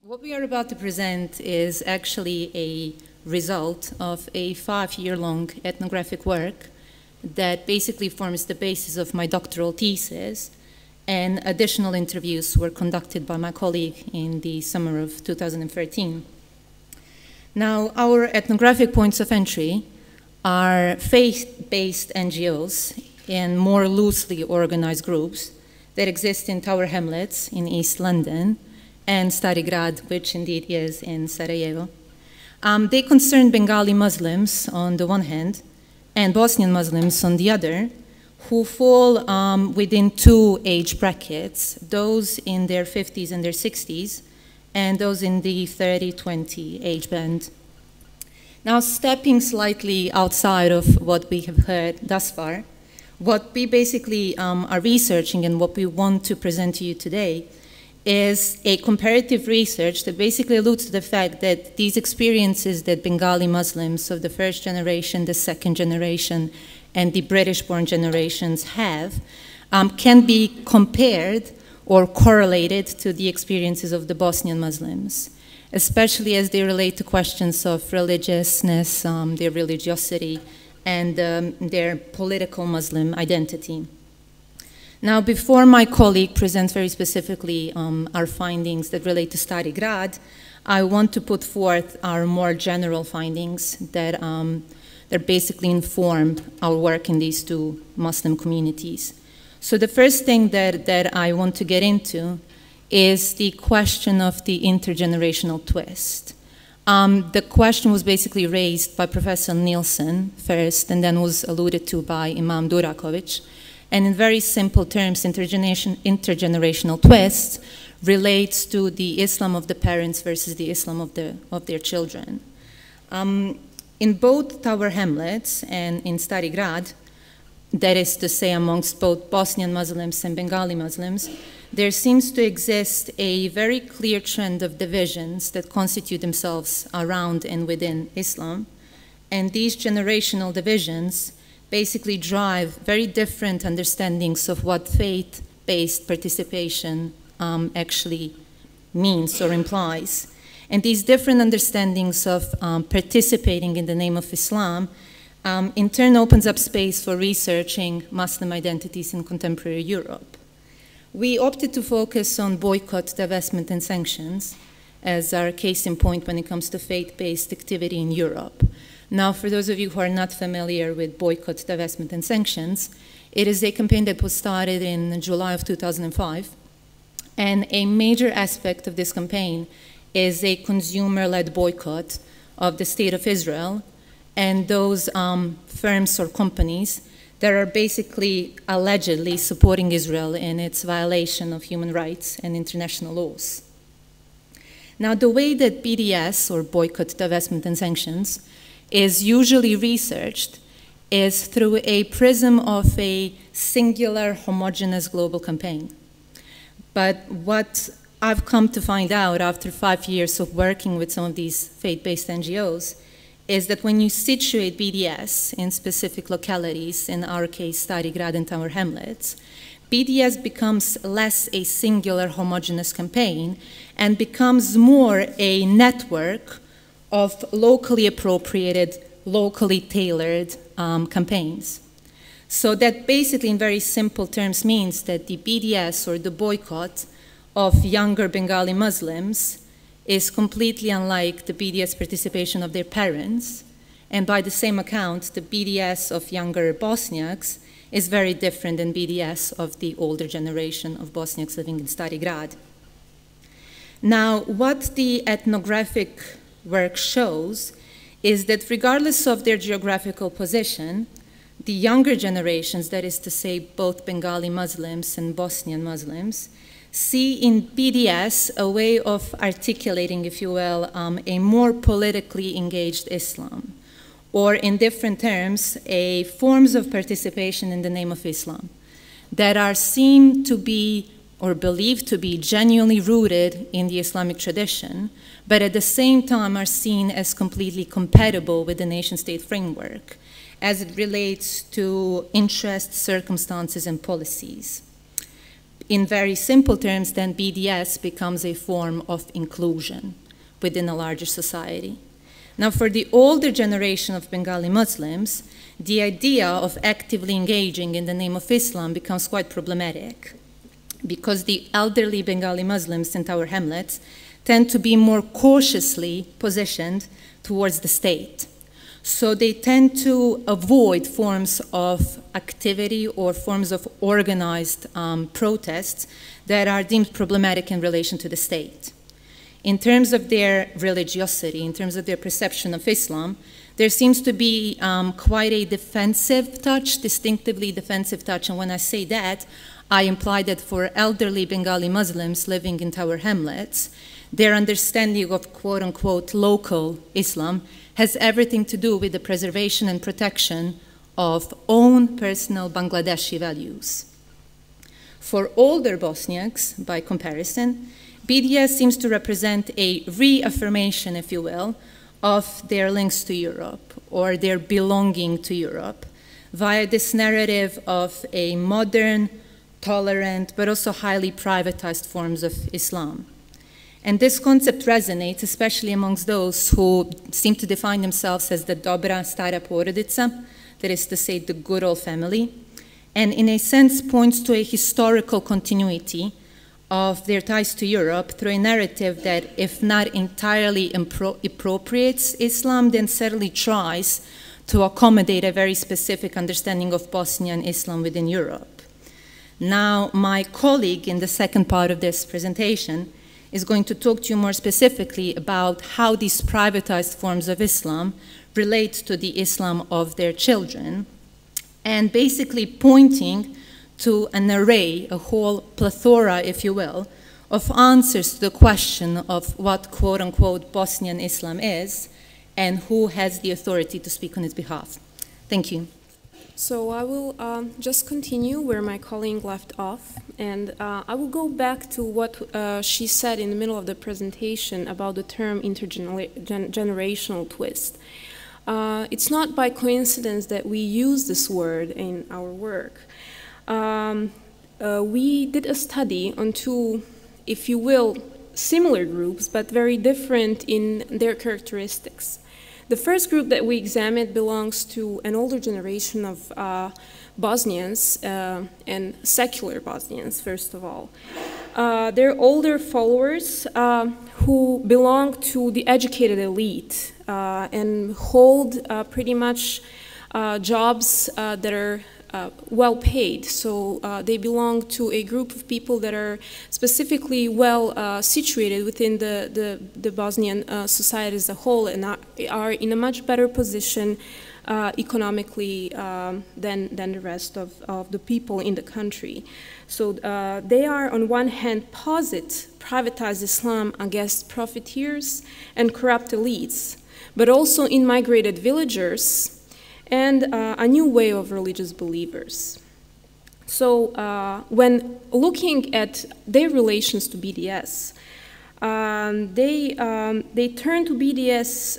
What we are about to present is actually a result of a 5-year-long ethnographic work that basically forms the basis of my doctoral thesis, and additional interviews were conducted by my colleague in the summer of 2013. Now, our ethnographic points of entry are faith-based NGOs and more loosely organized groups that exist in Tower Hamlets in East London and Stari Grad, which indeed is in Sarajevo. They concern Bengali Muslims on the one hand and Bosnian Muslims on the other, who fall within two age brackets, those in their 50s and their 60s, and those in the 30-20 age band. Now, stepping slightly outside of what we have heard thus far, what we basically are researching and what we want to present to you today is a comparative research that basically alludes to the fact that these experiences that Bengali Muslims of the first generation, the second generation, and the British-born generations have can be compared or correlated to the experiences of the Bosnian Muslims, especially as they relate to questions of religiousness, their religiosity, and their political Muslim identity. Now, before my colleague presents very specifically our findings that relate to Stari Grad, I want to put forth our more general findings that basically inform our work in these two Muslim communities. So the first thing that I want to get into is the question of the intergenerational twist. The question was basically raised by Professor Nielsen first, and then was alluded to by Imam Durakovic. And in very simple terms, intergenerational twist relates to the Islam of the parents versus the Islam of their children. In both Tower Hamlets and in Stari Grad, that is to say amongst both Bosnian Muslims and Bengali Muslims, there seems to exist a very clear trend of divisions that constitute themselves around and within Islam. And these generational divisions basically drive very different understandings of what faith-based participation actually means or implies. And these different understandings of participating in the name of Islam in turn opens up space for researching Muslim identities in contemporary Europe. We opted to focus on boycott, divestment, and sanctions as our case in point when it comes to faith-based activity in Europe. Now, for those of you who are not familiar with boycott, divestment, and sanctions, it is a campaign that was started in July of 2005. And a major aspect of this campaign is a consumer-led boycott of the State of Israel and those firms or companies that are basically allegedly supporting Israel in its violation of human rights and international laws. Now, the way that BDS, or boycott, divestment, and sanctions, is usually researched is through a prism of a singular, homogeneous global campaign. But what I've come to find out after 5 years of working with some of these faith-based NGOs is that when you situate BDS in specific localities, in our case, Stari Grad and Tower Hamlets, BDS becomes less a singular, homogeneous campaign and becomes more a network of locally appropriated, locally tailored campaigns. So that basically, in very simple terms, means that the BDS, or the boycott of younger Bengali Muslims, is completely unlike the BDS participation of their parents. And by the same account, the BDS of younger Bosniaks is very different than BDS of the older generation of Bosniaks living in Stari Grad. Now, what the ethnographic work shows is that regardless of their geographical position, the younger generations, that is to say both Bengali Muslims and Bosnian Muslims, see in BDS a way of articulating, if you will, a more politically engaged Islam, or in different terms, forms of participation in the name of Islam that are seen to be or believed to be genuinely rooted in the Islamic tradition, but at the same time are seen as completely compatible with the nation-state framework as it relates to interests, circumstances, and policies. in very simple terms, then BDS becomes a form of inclusion within a larger society. Now, for the older generation of Bengali Muslims, the idea of actively engaging in the name of Islam becomes quite problematic, because the elderly Bengali Muslims in Tower Hamlets tend to be more cautiously positioned towards the state. So they tend to avoid forms of activity or forms of organized protests that are deemed problematic in relation to the state. In terms of their religiosity, in terms of their perception of Islam, there seems to be quite a defensive touch, distinctively defensive touch. And when I say that, I imply that for elderly Bengali Muslims living in Tower Hamlets, their understanding of quote-unquote local Islam has everything to do with the preservation and protection of own personal Bangladeshi values. For older Bosniaks, by comparison, BDS seems to represent a reaffirmation, if you will, of their links to Europe or their belonging to Europe via this narrative of a modern, tolerant, but also highly privatized forms of Islam. And this concept resonates, especially amongst those who seem to define themselves as the dobra stara porodica, that is to say, the good old family, and in a sense points to a historical continuity of their ties to Europe through a narrative that, if not entirely appropriates Islam, then certainly tries to accommodate a very specific understanding of Bosnian Islam within Europe. Now, my colleague in the second part of this presentation is going to talk to you more specifically about how these privatized forms of Islam relate to the Islam of their children, and basically pointing to an array, a whole plethora, if you will, of answers to the question of what quote-unquote Bosnian Islam is and who has the authority to speak on its behalf. Thank you. So I will just continue where my colleague left off, and I will go back to what she said in the middle of the presentation about the term intergenerational twist. It's not by coincidence that we use this word in our work. We did a study on two, if you will, similar groups, but very different in their characteristics. The first group that we examined belongs to an older generation of Bosnians and secular Bosnians, first of all. They're older followers who belong to the educated elite and hold pretty much jobs that are well paid. So they belong to a group of people that are specifically well situated within the Bosnian society as a whole, and are in a much better position economically than the rest of the people in the country. So they are, on one hand, posit privatized Islam against profiteers and corrupt elites, but also in-migrated villagers and a new way of religious believers. So when looking at their relations to BDS, they turn to BDS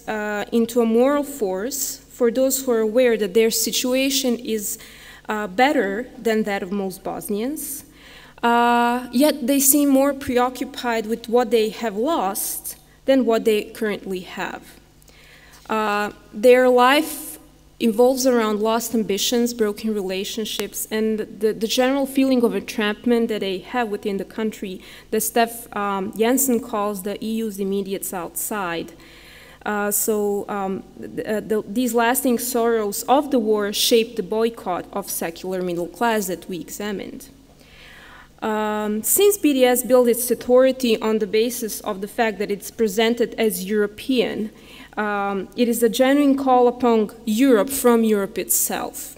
into a moral force for those who are aware that their situation is better than that of most Bosnians, yet they seem more preoccupied with what they have lost than what they currently have. Their life involves around lost ambitions, broken relationships, and the general feeling of entrapment that they have within the country that Steph Jensen calls the EU's immediate outside. These lasting sorrows of the war shaped the boycott of secular middle class that we examined. Since BDS built its authority on the basis of the fact that it's presented as European, it is a genuine call upon Europe from Europe itself.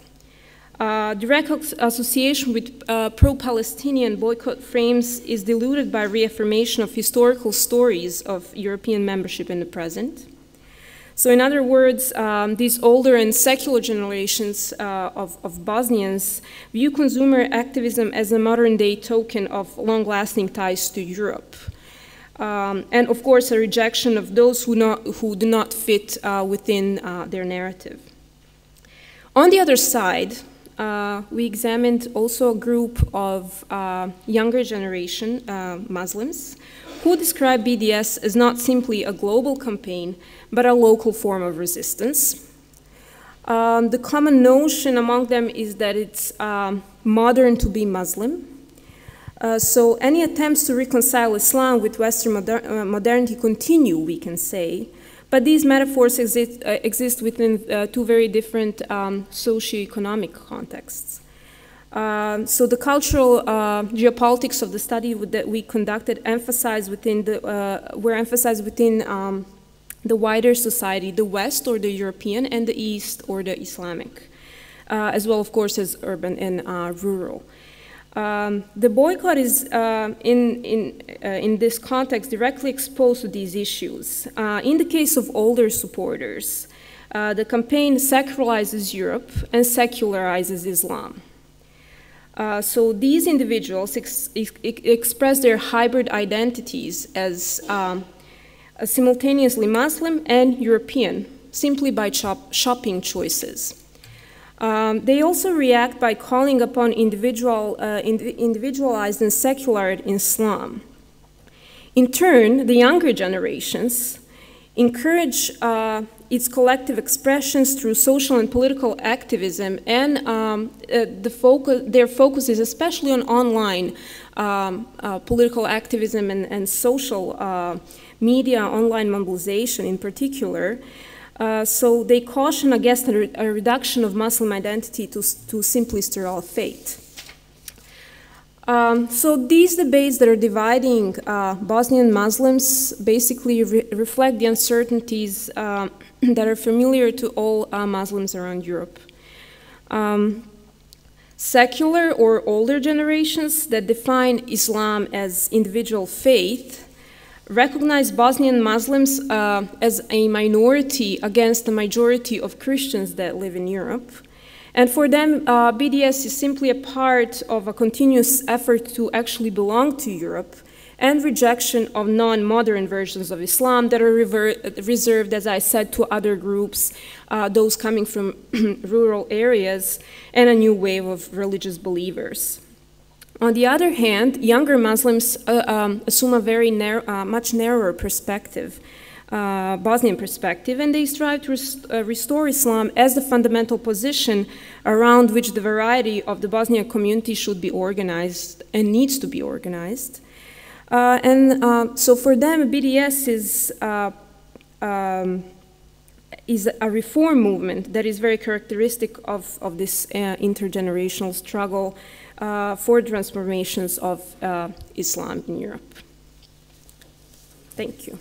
Direct association with pro-Palestinian boycott frames is diluted by reaffirmation of historical stories of European membership in the present. So in other words, these older and secular generations of Bosnians view consumer activism as a modern-day token of long-lasting ties to Europe. And of course, a rejection of those who do not fit within their narrative. On the other side, we examined also a group of younger generation Muslims who describe BDS as not simply a global campaign, but a local form of resistance. The common notion among them is that it's modern to be Muslim. So any attempts to reconcile Islam with Western modernity continue, we can say, but these metaphors exist within two very different socioeconomic contexts. So the cultural geopolitics of the study that we conducted were emphasized within the wider society, the West or the European, and the East or the Islamic, as well, of course, as urban and rural. The boycott is, in this context, directly exposed to these issues. In the case of older supporters, the campaign secularizes Europe and secularizes Islam. So these individuals express their hybrid identities as simultaneously Muslim and European, simply by shopping choices. They also react by calling upon individualized and secular Islam. In turn, the younger generations encourage its collective expressions through social and political activism, and their focus is especially on online political activism and social media, online mobilization in particular. So they caution against a reduction of Muslim identity to simply sterile faith. So these debates that are dividing Bosnian Muslims basically reflect the uncertainties that are familiar to all Muslims around Europe. Secular or older generations that define Islam as individual faith recognize Bosnian Muslims as a minority against the majority of Christians that live in Europe. And for them, BDS is simply a part of a continuous effort to actually belong to Europe and rejection of non-modern versions of Islam that are reserved, as I said, to other groups, those coming from rural areas, and a new wave of religious believers. On the other hand, younger Muslims assume a very much narrower perspective, Bosnian perspective, and they strive to restore Islam as the fundamental position around which the variety of the Bosnian community should be organized and needs to be organized. So for them, BDS is a reform movement that is very characteristic of this intergenerational struggle for transformations of Islam in Europe. Thank you.